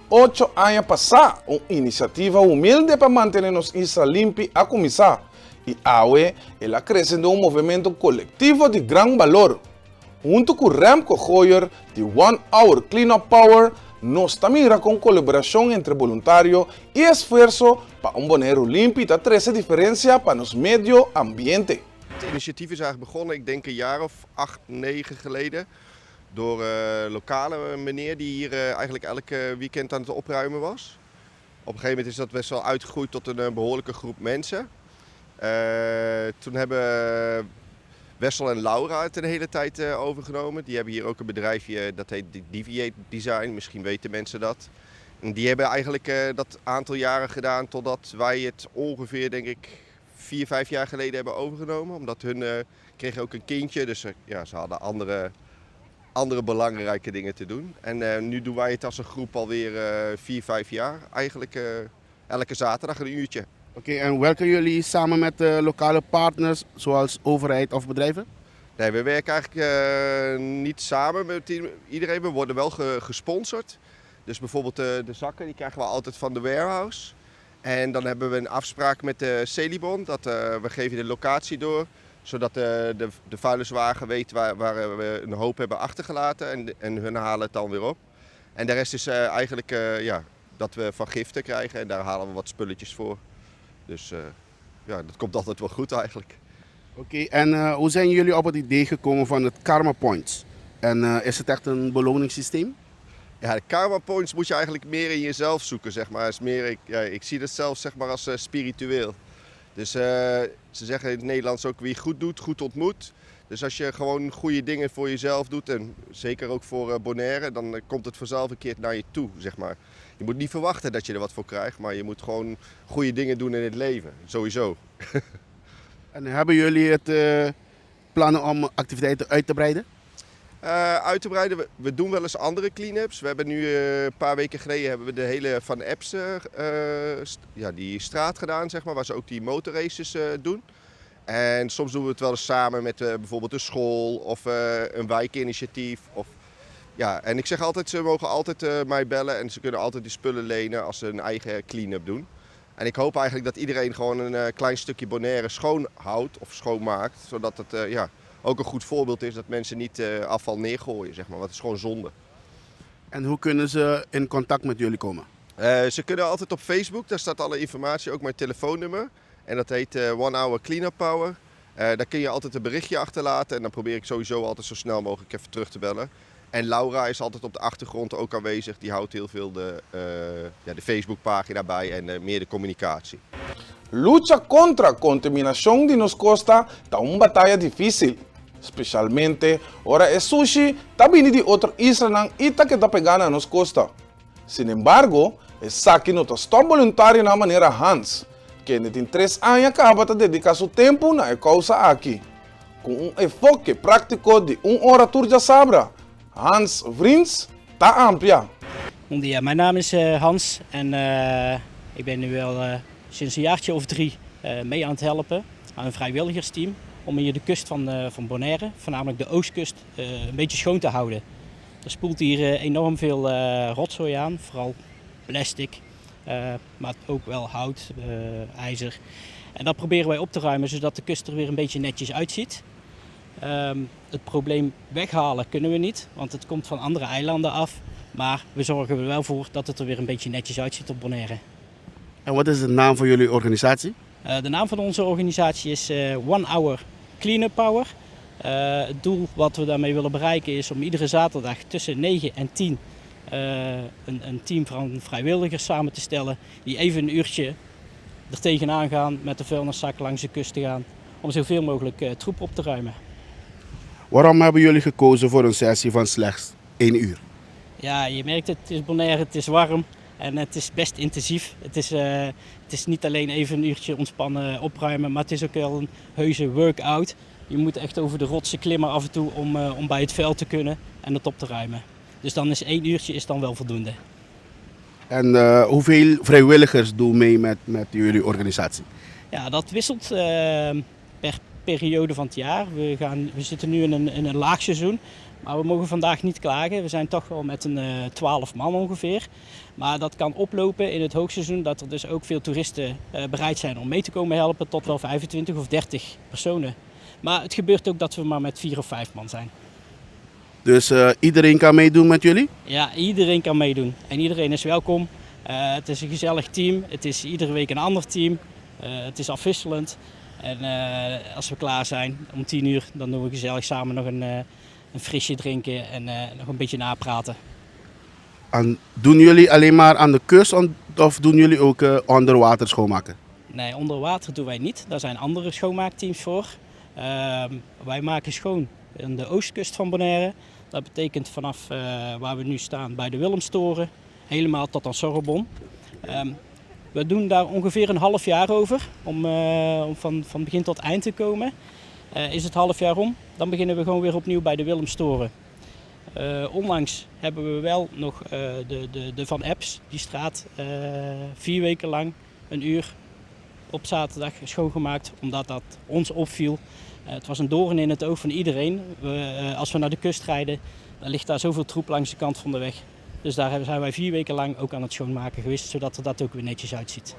8 anos passados, uma iniciativa humilde para manter nos isla limpa a começar. E hoje, ela cresce de um movimento coletivo de grande valor. Junto com Remco Gooijer, de One Hour Cleanup Power, nós também com colaboração entre voluntário e esforço para Bonaire limpo e trazer diferença para nos medio ambiente. Het initiatief is eigenlijk begonnen, ik denk een jaar of 8, 9 geleden, door een lokale meneer die hier eigenlijk elke weekend aan het opruimen was. Op een gegeven moment is dat best wel uitgegroeid tot een behoorlijke groep mensen. Toen hebben Wessel en Laura het de hele tijd overgenomen. Die hebben hier ook een bedrijfje dat heet Deviate Design, misschien weten mensen dat. En die hebben eigenlijk dat aantal jaren gedaan totdat wij het ongeveer, denk ik, 4, 5 jaar geleden hebben overgenomen. Omdat hun kregen ook een kindje, dus ja, ze hadden andere belangrijke dingen te doen. En nu doen wij het als een groep alweer 4, 5 jaar. Eigenlijk elke zaterdag een uurtje. Oké, en werken jullie samen met lokale partners zoals overheid of bedrijven? Nee, we werken eigenlijk niet samen met iedereen. We worden wel gesponsord. Dus bijvoorbeeld de zakken die krijgen we altijd van de warehouse. En dan hebben we een afspraak met de Celibon. Dat we geven de locatie door. Zodat de vuilniswagen weet waar we een hoop hebben achtergelaten. En hun halen het dan weer op. En de rest is eigenlijk ja, dat we van giften krijgen. En daar halen we wat spulletjes voor. Dus ja, dat komt altijd wel goed eigenlijk. Oké, en hoe zijn jullie op het idee gekomen van het Karma Points? En is het echt een beloningssysteem? Ja, de Karma Points moet je eigenlijk meer in jezelf zoeken, zeg maar. Is meer, ik zie het zelf zeg maar, als spiritueel. Dus ze zeggen in het Nederlands ook wie goed doet, goed ontmoet. Dus als je gewoon goede dingen voor jezelf doet, en zeker ook voor Bonaire, dan komt het vanzelf een keer naar je toe, zeg maar. Je moet niet verwachten dat je er wat voor krijgt, maar je moet gewoon goede dingen doen in het leven, sowieso. En hebben jullie het plannen om activiteiten uit te breiden? Uit te breiden, we doen wel eens andere clean-ups. We hebben nu een paar weken geleden hebben we de hele Van Epps die straat gedaan, zeg maar, waar ze ook die motorraces doen. En soms doen we het wel eens samen met bijvoorbeeld een school of een wijkinitiatief. Ja, en ik zeg altijd, ze mogen altijd mij bellen en ze kunnen altijd die spullen lenen als ze een eigen clean-up doen. En ik hoop eigenlijk dat iedereen gewoon een klein stukje Bonaire schoon houdt of schoonmaakt. Zodat het ook een goed voorbeeld is dat mensen niet afval neergooien, zeg maar. Want het is gewoon zonde. En hoe kunnen ze in contact met jullie komen? Ze kunnen altijd op Facebook, daar staat alle informatie, ook mijn telefoonnummer. En dat heet One Hour Cleanup Power. Daar kun je altijd een berichtje achterlaten en dan probeer ik sowieso altijd zo snel mogelijk even terug te bellen. En Laura is altijd op de achtergrond ook aanwezig. Die houdt heel veel de Facebookpagina bij en meer de communicatie. Lucha contra a contaminação de nos costa está uma batalha difícil. Especialmente, ora é sushi, tá vindo de outra isla nang ita que tá pegando a nos costa. Sin embargo, é aqui não está voluntário na maneira Hans, que tem 3 anos acaba de dedicar seu tempo na causa aqui. Com enfoque prático de 1 hora turja sabra, Hans Vriends tá amplia. Bom dia, mijn naam is Hans en ik ben nu al sinds een jaartje of 3 mee aan het helpen aan een vrijwilligersteam om hier de kust van Bonaire, voornamelijk de oostkust, een beetje schoon te houden. Er spoelt hier enorm veel rotzooi aan, vooral plastic, maar ook wel hout, ijzer. En dat proberen wij op te ruimen zodat de kust er weer een beetje netjes uitziet. Het probleem weghalen kunnen we niet, want het komt van andere eilanden af. Maar we zorgen er wel voor dat het er weer een beetje netjes uitziet op Bonaire. En wat is de naam van jullie organisatie? De naam van onze organisatie is One Hour Cleanup Power. Het doel wat we daarmee willen bereiken is om iedere zaterdag tussen 9 en 10 een team van vrijwilligers samen te stellen. Die even een uurtje er tegenaan gaan met de vuilniszak langs de kust te gaan. Om zoveel mogelijk troep op te ruimen. Waarom hebben jullie gekozen voor een sessie van slechts 1 uur? Ja, je merkt het is Bonaire, het is warm en het is best intensief. Het is niet alleen even een uurtje ontspannen opruimen, maar het is ook wel een heuse workout. Je moet echt over de rotsen klimmen af en toe om bij het vuil te kunnen en het op te ruimen. Dus dan is 1 uurtje is dan wel voldoende. En hoeveel vrijwilligers doen mee met jullie organisatie? Ja, dat wisselt periode van het jaar. We zitten nu in een laagseizoen, maar we mogen vandaag niet klagen. We zijn toch wel met een 12 man ongeveer. Maar dat kan oplopen in het hoogseizoen, dat er dus ook veel toeristen bereid zijn om mee te komen helpen, tot wel 25 of 30 personen. Maar het gebeurt ook dat we maar met 4 of 5 man zijn. Dus iedereen kan meedoen met jullie? Ja, iedereen kan meedoen en iedereen is welkom. Het is een gezellig team, het is iedere week een ander team. Het is afwisselend. En als we klaar zijn om 10 uur, dan doen we gezellig samen nog een frisje drinken en nog een beetje napraten. En doen jullie alleen maar aan de kust of doen jullie ook onder water schoonmaken? Nee, onder water doen wij niet. Daar zijn andere schoonmaakteams voor. Wij maken schoon aan de oostkust van Bonaire. Dat betekent vanaf waar we nu staan bij de Willemstoren, helemaal tot aan Sorbonne. We doen daar ongeveer een half jaar over om van begin tot eind te komen. Is het half jaar om, dan beginnen we gewoon weer opnieuw bij de Willemstoren. Onlangs hebben we wel nog de Van Eps, die straat, 4 weken lang, een uur op zaterdag schoongemaakt, omdat dat ons opviel. Het was een doorn in het oog van iedereen. Als we naar de kust rijden, dan ligt daar zoveel troep langs de kant van de weg. Dus daar zijn wij 4 weken lang ook aan het schoonmaken geweest, zodat er dat ook weer netjes uitziet.